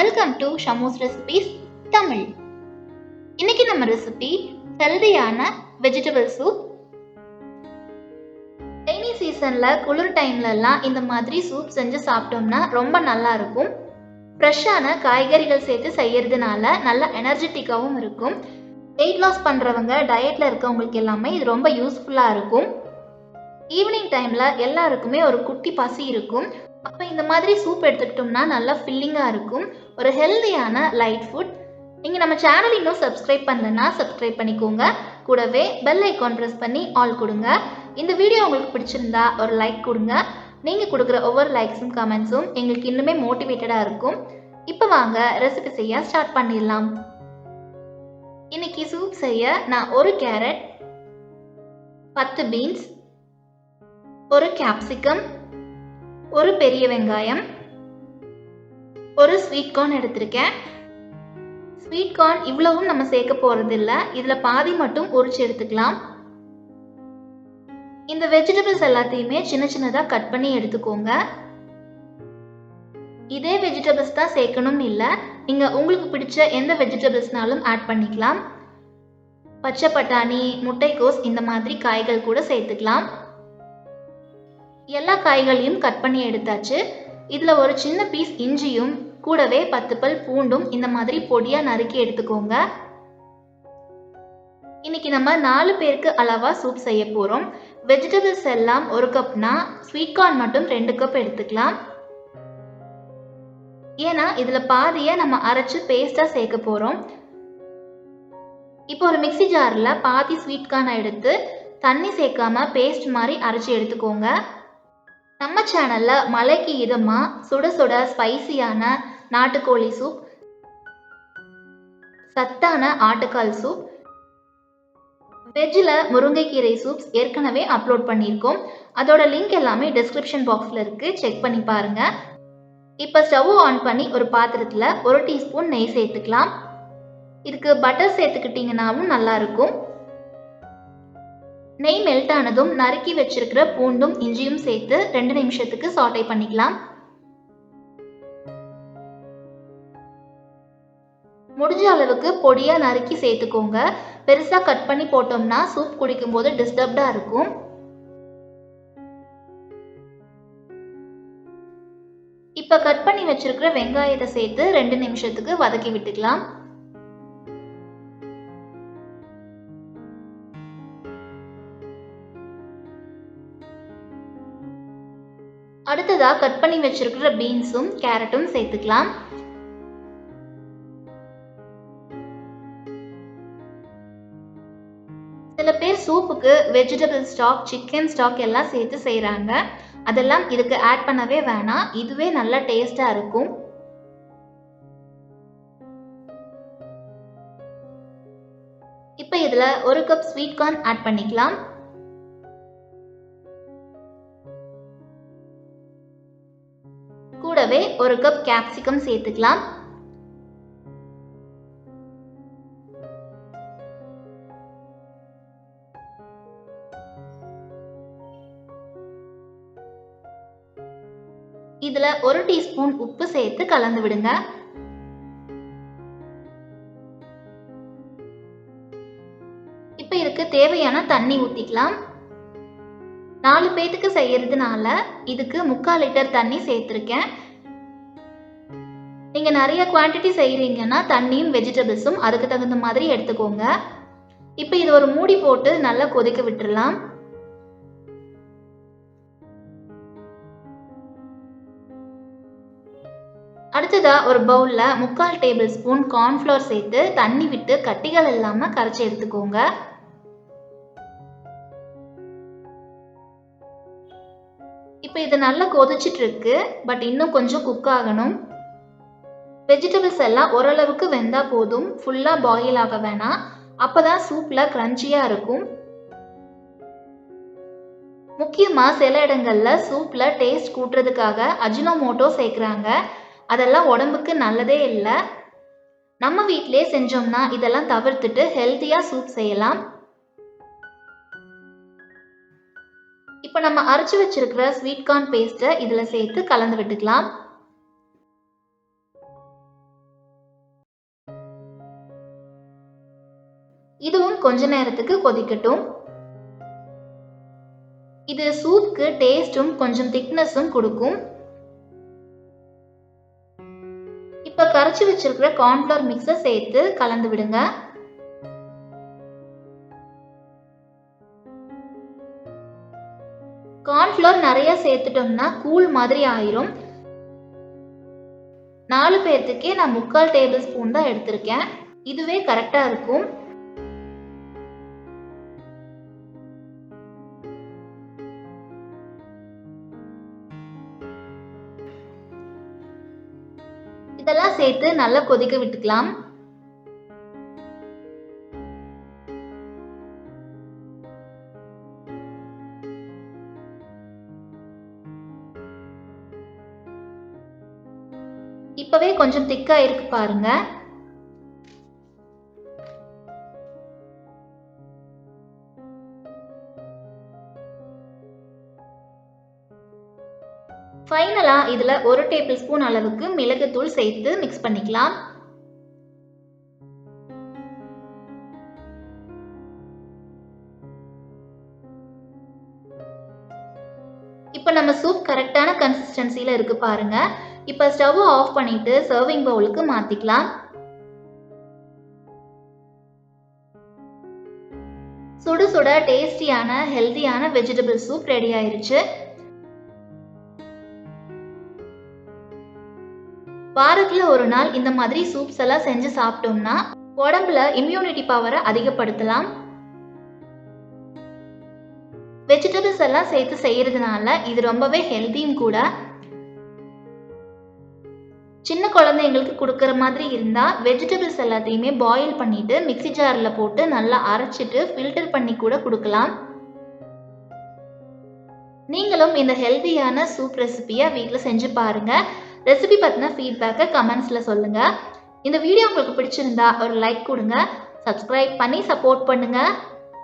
Welcome to Shamu's recipes Tamil. இன்னைக்கு நம்ம recipe ஹெல்தியான வெஜிடபிள் சூப். ரெய்னி சீசன்ல குளிர் டைம்ல எல்லாம் இந்த மாதிரி சூப் செஞ்சு சாப்பிட்டோம்னா ரொம்ப நல்லா இருக்கும். ஃப்ரெஷ்ஷான காய்கறிகள் சேர்த்து செய்யறதுனால நல்ல எனர்ஜெட்டிக்காவும் இருக்கும். வெயிட் லாஸ் பண்றவங்க, டயட்ல இருக்கவங்களுக்கு எல்லாமே இது ரொம்ப யூஸ்ஃபுல்லா இருக்கும். ஈவினிங் டைம்ல எல்லாருக்குமே ஒரு குட்டி பசி இருக்கும். அப்போ இந்த மாதிரி சூப் எடுத்துக்கிட்டோம்னா நல்லா ஃபில்லிங்காக இருக்கும். ஒரு ஹெல்தியான லைட் ஃபுட். நீங்கள் நம்ம சேனல் இன்னும் சப்ஸ்கிரைப் பண்ணலன்னா சப்ஸ்கிரைப் பண்ணிக்கோங்க. கூடவே பெல் ஐக்கான் ப்ரெஸ் பண்ணி ஆல் கொடுங்க. இந்த வீடியோ உங்களுக்கு பிடிச்சிருந்தா ஒரு லைக் கொடுங்க. நீங்கள் கொடுக்குற ஒவ்வொரு லைக்ஸும் கமெண்ட்ஸும் எங்களுக்கு இன்னுமே மோட்டிவேட்டடாக இருக்கும். இப்போ வாங்க ரெசிபி செய்ய ஸ்டார்ட் பண்ணிடலாம். இன்னைக்கு சூப் செய்ய நான் ஒரு கேரட், 10 பீன்ஸ், ஒரு கேப்சிகம், ஒரு பெரிய வெங்காயம், ஒரு ஸ்வீட் கார்ன் எடுத்திருக்கேன். ஸ்வீட் கார்ன் இவ்வளவும் நம்ம சேர்க்க போறது இல்லை, இதுல பாதி மட்டும் உரிச்சு எடுத்துக்கலாம். இந்த வெஜிடபிள்ஸ் எல்லாத்தையுமே சின்ன சின்னதா கட் பண்ணி எடுத்துக்கோங்க. இதே வெஜிடபிள்ஸ் தான் சேர்க்கணும்னு இல்லை, நீங்க உங்களுக்கு பிடிச்ச எந்த வெஜிடபிள்ஸ்னாலும் ஆட் பண்ணிக்கலாம். பச்சை பட்டாணி, முட்டைக்கோஸ் இந்த மாதிரி காய்கள் கூட சேர்த்துக்கலாம். எல்லா காய்களையும் கட் பண்ணி எடுத்தாச்சு. இதில் ஒரு சின்ன பீஸ் இஞ்சியும் கூடவே 10 பல் பூண்டும் இந்த மாதிரி பொடியாக நறுக்கி எடுத்துக்கோங்க. இன்னைக்கு நம்ம 4 பேருக்கு அளவாக சூப் செய்ய போகிறோம். வெஜிடபிள்ஸ் எல்லாம் 1 கப்னா ஸ்வீட் கார்ன் மட்டும் 2 கப் எடுத்துக்கலாம். ஏன்னா இதில் பாதியை நம்ம அரைச்சு பேஸ்டாக சேர்க்க போகிறோம். இப்போ ஒரு மிக்சி ஜாரில் பாதி ஸ்வீட் கார்னை எடுத்து தண்ணி சேர்க்காம பேஸ்ட் மாதிரி அரைச்சி எடுத்துக்கோங்க. நம்ம சேனல்ல மழைக்கு இதமா சுட சுட ஸ்பைசியான நாட்டுக்கோழி சூப், சத்தான ஆட்டுக்கால் சூப், வெஜ்ஜில் முருங்கைக்கீரை சூப்ஸ் ஏற்கனவே அப்லோட் பண்ணியிருக்கோம். அதோட லிங்க் எல்லாமே டிஸ்கிரிப்ஷன் பாக்ஸில் இருக்கு, செக் பண்ணி பாருங்க. இப்போ ஸ்டவ் ஆன் பண்ணி ஒரு பாத்திரத்தில் 1 டீஸ்பூன் நெய் சேர்த்துக்கலாம். இதுக்கு பட்டர் சேர்த்துக்கிட்டிங்கனாவும் நல்லா இருக்கும். நெய் மெல்ட் ஆனதும் நறுக்கி வச்சிருக்கிற பூண்டும் இஞ்சியும் சேர்த்து 2 நிமிஷத்துக்கு சாட்டை பண்ணிக்கலாம். முடிஞ்ச அளவுக்கு பொடியா நறுக்கி சேர்த்துக்கோங்க. பெருசா கட் பண்ணி போட்டோம்னா சூப் குடிக்கும் போது டிஸ்டர்ப்டா இருக்கும். இப்ப கட் பண்ணி வச்சிருக்கிற வெங்காயத்தை சேர்த்து 2 நிமிஷத்துக்கு வதக்கி விட்டுக்கலாம். அடுத்ததா கட் பண்ணி வச்சிருக்கிற பீன்ஸும் கேரட்டும் சேர்த்துக்கலாம். சில பேர் சூப்புக்கு வெஜிடபிள் ஸ்டாக், சிக்கன் ஸ்டாக் எல்லாம் சேர்த்து செய்யறாங்க. அதெல்லாம் இதுக்கு ஆட் பண்ணவே வேணாம், இதுவே நல்ல டேஸ்டா இருக்கும். இப்போ இதுல 1 கப் ஸ்வீட் கார்ன் ஆட் பண்ணிக்கலாம். கூடவே 1 கப் கேப்சிகம் சேர்த்துக்கலாம். இதுல 1 டீஸ்பூன் உப்பு சேர்த்து கலந்து விடுங்க. இப்ப இதுக்கு தேவையான தண்ணி ஊத்திக்கலாம். 4 பேத்துக்கு செய்யறதுனால இதுக்கு 3/4 லிட்டர் தண்ணி சேர்த்திருக்கேன். நீங்க நிறைய குவாண்டிட்டி செய்யறீங்கன்னா தண்ணியும் வெஜிடபிள்ஸும் அதுக்கு தகுந்த மாதிரி எடுத்துக்கோங்க. இப்போ இது ஒரு மூடி போட்டு நல்லா கொதிக்க விட்டுறலாம். அடுத்ததா ஒரு பவுல்ல 3/4 டேபிள் ஸ்பூன் கார்ன்ஃப்ளவர் சேர்த்து தண்ணி விட்டு கட்டிகள் இல்லாம கரைச்சி எடுத்துக்கோங்க. இப்போ இது நல்லா கொதிச்சிட்டு இருக்கு, பட் இன்னும் கொஞ்சம் குக் ஆகணும். வெஜிடபிள்ஸ் எல்லாம் ஓரளவுக்கு வெந்தா போதும், ஃபுல்லா பாயில் ஆக வேணாம். அப்பதான் சூப்ல கிரன்ச்சியா இருக்கும். முக்கியமா சில இடங்கள்ல சூப்ல டேஸ்ட் கூட்டுறதுக்காக அஜினோமோட்டோ சேர்க்கிறாங்க. அதெல்லாம் உடம்புக்கு நல்லதே இல்லை. நம்ம வீட்டிலே செஞ்சோம்னா இதெல்லாம் தவிர்த்துட்டு ஹெல்த்தியா சூப் செய்யலாம். இப்போ நம்ம அரைச்சு வச்சிருக்கிற ஸ்வீட் கார்ன் பேஸ்ட்டை இதுல சேர்த்து கலந்து விட்டுக்கலாம். இதுவும் கொஞ்ச நேரத்துக்கு கொதிக்கட்டும். இது சூப்க்கு டேஸ்டும் கொஞ்சம் திக்னஸும் கொடுக்கும். இப்ப கரைச்சி வச்சிருக்கிற கார்ன்ஃப்ளவர் மிக்ஸை சேர்த்து கலந்து விடுங்க. கார்ன்ஃப்ளவர் நிறைய சேர்த்துட்டோம்னா கூழ் மாதிரி ஆயிரும். 4 பேர்த்துக்கே நான் 3/4 டேபிள் ஸ்பூன் தான் எடுத்திருக்கேன். இதுவே கரெக்டா இருக்கும். இதெல்லாம் சேர்த்து நல்லா கொதிக்க விட்டுக்கலாம். இப்பவே கொஞ்சம் திக்கா இருக்கு பாருங்க. ஃபைனலா இதுல 1 டேபிள் ஸ்பூன் அளவுக்கு மிளகுத்தூள் சேர்த்து மிக்ஸ் பண்ணிக்கலாம். இப்ப நம்ம சூப் கரெக்டான கன்சிஸ்டன்சில இருக்கு பாருங்க. இப்ப ஸ்டவ் ஆஃப் பண்ணிட்டு சர்விங் பவுலுக்கு மாத்திக்கலாம். சுட சுட டேஸ்டியான ஹெல்தியான வெஜிடபிள் சூப் ரெடி ஆயிருச்சு. வாரத்துல ஒரு நாள் இந்த மாதிரி சூப்ஸ் எல்லாம் செஞ்சு சாப்பிட்டோம்னா உடம்புல இம்யூனிட்டி பவரை அதிகப்படுத்தலாம். வெஜிடபிள்ஸ் எல்லாம் சேர்த்து செய்யறதுனால இது ரொம்பவே ஹெல்தியும் கூட. சின்ன குழந்தைங்களுக்கு கொடுக்கற மாதிரி இருந்தா வெஜிடபிள்ஸ் எல்லாத்தையுமே பாயில் பண்ணிட்டு மிக்ஸி ஜார்ல போட்டு நல்லா அரைச்சிட்டு ஃபில்டர் பண்ணி கூட கொடுக்கலாம். நீங்களும் இந்த ஹெல்தியான சூப் ரெசிபியை வீட்டில் செஞ்சு பாருங்க. ரெசிபி பத்தின ஃபீட்பேக்கை கமெண்ட்ஸ்ல சொல்லுங்க. இந்த வீடியோ உங்களுக்கு பிடிச்சிருந்தா ஒரு லைக் கொடுங்க. சப்ஸ்கிரைப் பண்ணி சப்போர்ட் பண்ணுங்க.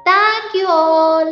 Thank you all.